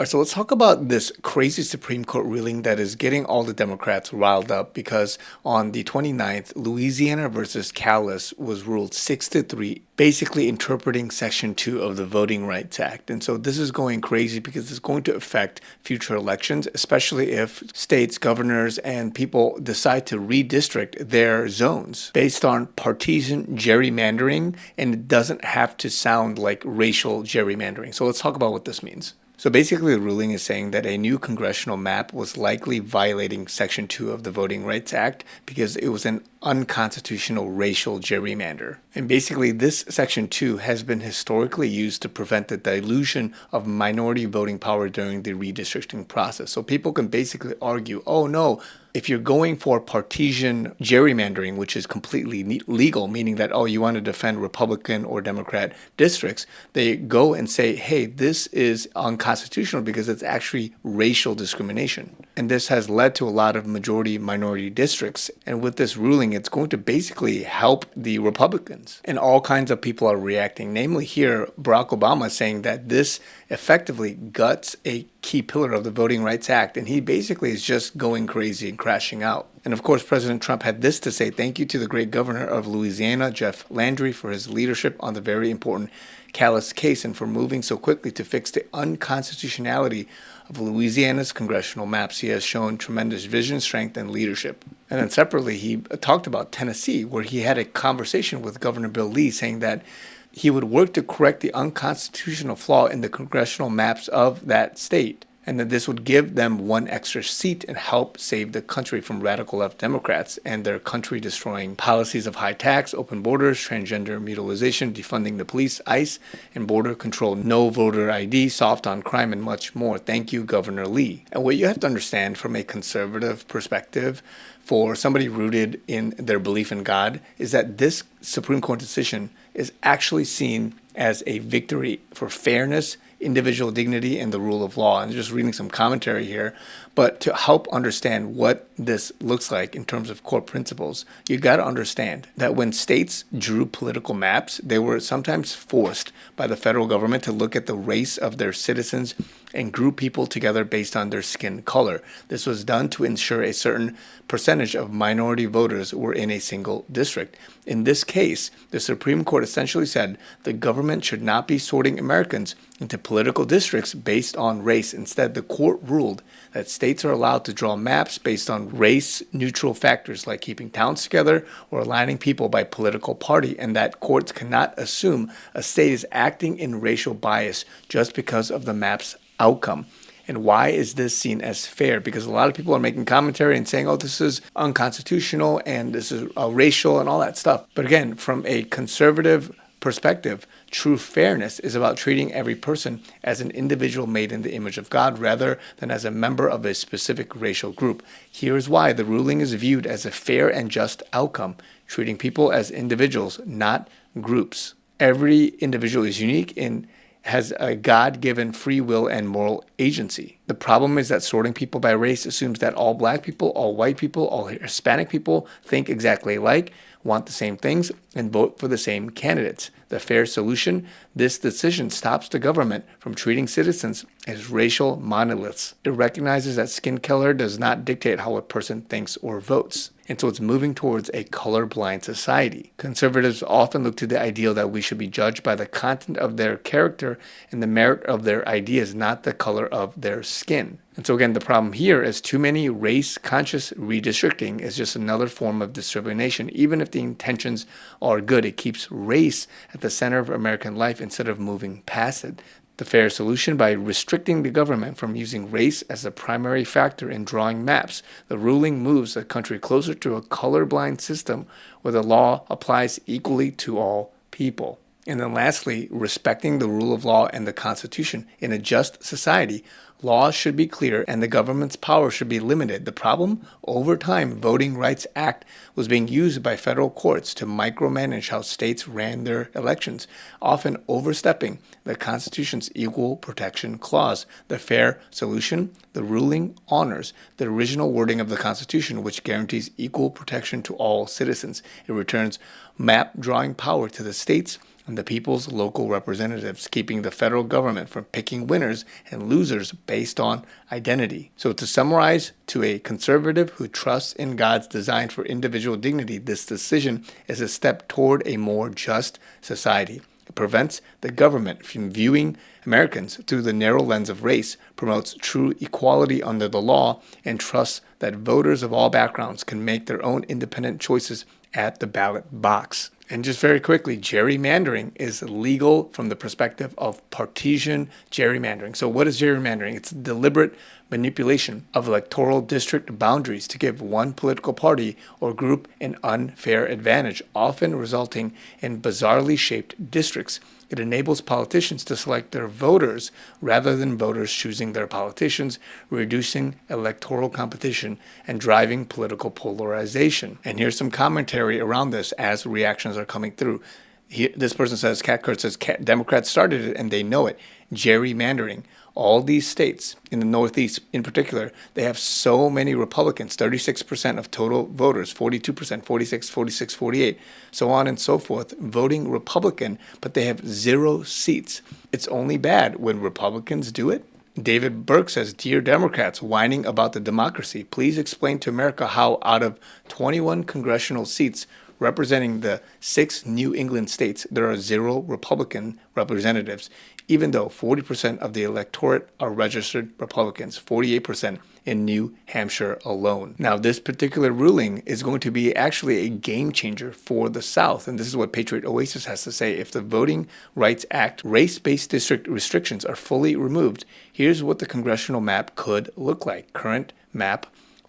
All right, so let's talk about this crazy Supreme Court ruling that is getting all the Democrats riled up because on the 29th, Louisiana versus Callis was ruled 6-3, basically interpreting Section 2 of the Voting Rights Act. And so this is going crazy because it's going to affect future elections, especially if states, governors, and people decide to redistrict their zones based on partisan gerrymandering, and it doesn't have to sound like racial gerrymandering. So let's talk about what this means. So basically, the ruling is saying that a new congressional map was likely violating Section 2 of the Voting Rights Act because it was an unconstitutional racial gerrymander. And basically, this Section 2 has been historically used to prevent the dilution of minority voting power during the redistricting process. So people can basically argue, oh no, if you're going for partisan gerrymandering, which is completely legal, meaning that, oh, you want to defend Republican or Democrat districts, they go and say, hey, this is unconstitutional because it's actually racial discrimination. And this has led to a lot of majority-minority districts. And with this ruling, it's going to basically help the Republicans. And all kinds of people are reacting. Namely here, Barack Obama is saying that this effectively guts a key pillar of the Voting Rights Act. And he basically is just going crazy and crashing out. And of course, President Trump had this to say: thank you to the great governor of Louisiana, Jeff Landry, for his leadership on the very important Callis case and for moving so quickly to fix the unconstitutionality of Louisiana's congressional maps. He has shown tremendous vision, strength, and leadership. And then separately, he talked about Tennessee, where he had a conversation with Governor Bill Lee saying that he would work to correct the unconstitutional flaw in the congressional maps of that state, and that this would give them one extra seat and help save the country from radical left Democrats and their country-destroying policies of high tax, open borders, transgender mutilization, defunding the police, ICE, and border control, no voter ID, soft on crime, and much more. Thank you, Governor Lee. And what you have to understand from a conservative perspective, for somebody rooted in their belief in God, is that this Supreme Court decision is actually seen as a victory for fairness, individual dignity, and the rule of law. And just reading some commentary here, but to help understand what this looks like in terms of core principles, you got to understand that when states drew political maps, they were sometimes forced by the federal government to look at the race of their citizens and group people together based on their skin color. This was done to ensure a certain percentage of minority voters were in a single district. In this case, the Supreme Court essentially said the government should not be sorting Americans into political districts based on race. Instead, the court ruled that states are allowed to draw maps based on race-neutral factors like keeping towns together or aligning people by political party, and that courts cannot assume a state is acting in racial bias just because of the map's outcome. And why is this seen as fair? Because a lot of people are making commentary and saying, oh, this is unconstitutional and this is racial and all that stuff. But again, from a conservative perspective, true fairness is about treating every person as an individual made in the image of God rather than as a member of a specific racial group. Here's why the ruling is viewed as a fair and just outcome, treating people as individuals, not groups. Every individual is unique and has a God-given free will and moral agency. The problem is that sorting people by race assumes that all black people, all white people, all Hispanic people think exactly alike, want the same things, and vote for the same candidates. The fair solution: this decision stops the government from treating citizens as racial monoliths. It recognizes that skin color does not dictate how a person thinks or votes. And so it's moving towards a colorblind society. Conservatives often look to the ideal that we should be judged by the content of their character and the merit of their ideas, not the color of their skin. And so again, the problem here is too many race-conscious redistricting is just another form of discrimination. Even if the intentions are good, it keeps race at the center of American life instead of moving past it. The fair solution: by restricting the government from using race as the primary factor in drawing maps, the ruling moves the country closer to a colorblind system where the law applies equally to all people. And then lastly, respecting the rule of law and the Constitution. In a just society, laws should be clear and the government's power should be limited. The problem? Over time, Voting Rights Act was being used by federal courts to micromanage how states ran their elections, often overstepping the Constitution's Equal Protection Clause. The fair solution: the ruling honors the original wording of the Constitution, which guarantees equal protection to all citizens. It returns map drawing power to the states and the people's local representatives, keeping the federal government from picking winners and losers based on identity. So to summarize, to a conservative who trusts in God's design for individual dignity, this decision is a step toward a more just society. It prevents the government from viewing Americans through the narrow lens of race, promotes true equality under the law, and trusts that voters of all backgrounds can make their own independent choices at the ballot box. And just very quickly, gerrymandering is legal from the perspective of partisan gerrymandering. So what is gerrymandering? It's deliberate manipulation of electoral district boundaries to give one political party or group an unfair advantage, often resulting in bizarrely shaped districts. It enables politicians to select their voters rather than voters choosing their politicians, reducing electoral competition and driving political polarization. And here's some commentary around this as reactions are coming through. This person says, Cat Kurt says, Democrats started it and they know it. Gerrymandering. All these states, in the Northeast in particular, they have so many Republicans, 36% of total voters, 42%, 46, 46, 48, so on and so forth, voting Republican, but they have 0 seats. It's only bad when Republicans do it. David Burke says, Dear Democrats, whining about the democracy, please explain to America how out of 21 congressional seats representing the 6 New England states, there are 0 Republican representatives, even though 40% of the electorate are registered Republicans, 48% in New Hampshire alone. Now, this particular ruling is going to be actually a game changer for the South, and this is what Patriot Oasis has to say. If the Voting Rights Act race-based district restrictions are fully removed, here's what the congressional map could look like. Current map,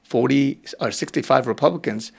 65 Republicans,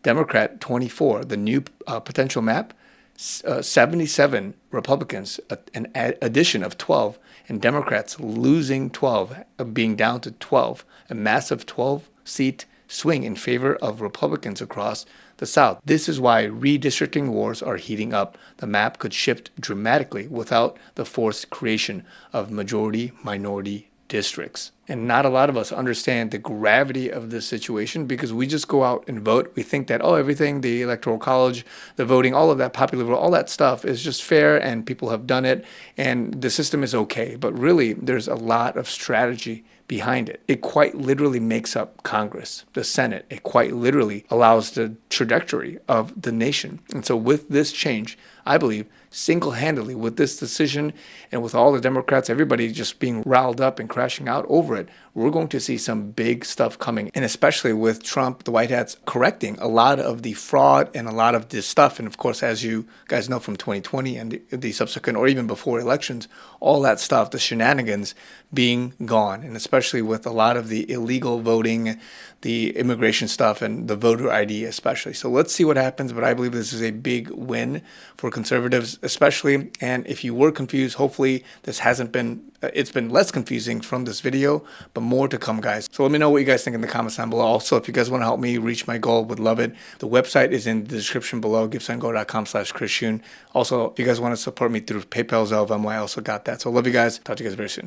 Democrat 24. The new potential map, 77 Republicans, an addition of 12, and Democrats losing 12, being down to 12, a massive 12-seat swing in favor of Republicans across the South. This is why redistricting wars are heating up. The map could shift dramatically without the forced creation of majority-minority districts. And not a lot of us understand the gravity of this situation because we just go out and vote. We think that, everything, the Electoral College, the voting, all of that popular vote, all that stuff is just fair and people have done it and the system is okay. But really, there's a lot of strategy behind it. It quite literally makes up Congress, the Senate. It quite literally allows the trajectory of the nation. And so with this change, I believe single-handedly with this decision and with all the Democrats, everybody just being riled up and crashing out over it, we're going to see some big stuff coming. And especially with Trump, the White Hats correcting a lot of the fraud and a lot of this stuff. And of course, as you guys know from 2020 and the subsequent or even before elections, all that stuff, the shenanigans being gone. And especially with a lot of the illegal voting, the immigration stuff and the voter ID especially. So let's see what happens. But I believe this is a big win for conservatives especially. And if you were confused, hopefully this hasn't been, it's been less confusing from this video, but more to come, guys. So let me know what you guys think in the comments down below. Also, if you guys want to help me reach my goal, would love it. The website is in the description below, givesendgo.com/chrisyoonyt. Also, if you guys want to support me through PayPal, Zelle, Venmo, I also got that. So love you guys. Talk to you guys very soon.